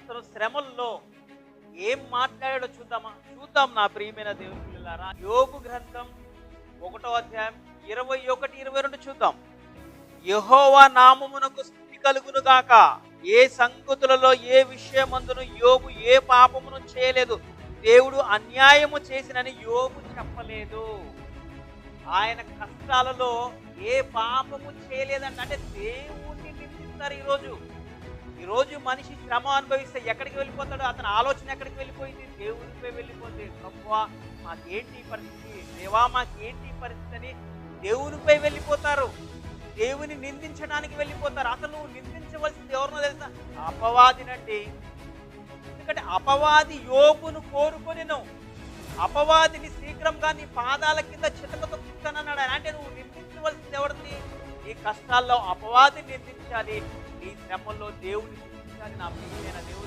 అతను శ్రమల్లో ఏం మాట్లాడాడో చూద్దాం నా ప్రియమైన దేవుని పిల్లలారా. యోబు గ్రంథం 1వ అధ్యాయం 21, 22 చూద్దాం. యెహోవా నామమునకు స్తుతి కలుగును గాక. ఏ సంగతులలో ఏ విషయమందును యోబు ఏ పాపమును చేయలేదు, దేవుడు అన్యాయము చేసినని యోబు చెప్పలేదు. ఆయన కష్టాలలో ఏ పాపము చేయలేదంట. అంటే దేవుణ్ణి నిందిస్తారు. ఈరోజు మనిషి శ్రమ అనుభవిస్తే ఎక్కడికి వెళ్ళిపోతాడు? అతని ఆలోచన ఎక్కడికి వెళ్ళిపోయింది? దేవునిపై వెళ్ళిపోతే, ప్రభువా మాకేంటి పరిస్థితి, దేవా మాకేంటి పరిస్థితి అని దేవునిపై వెళ్ళిపోతారు. దేవుని నిందించడానికి వెళ్ళిపోతారు. అసలు నిందించవలసింది ఎవరినో తెలుసా? అపవాదినండి. ఎందుకంటే అపవాది యోబును కోరుకొనెను. అపవాదిని శీఘ్రంగా నీ పాదాల కింద చితకతో కుట్టనన్నాడు. అంటే నువ్వు నిందించవలసింది ఎవరిని? నీ కష్టాల్లో అపవాదిని నిందించాలి, నీ శ్రమల్లో దేవుని నిందించాలి. నా ప్రియమైన దేవుని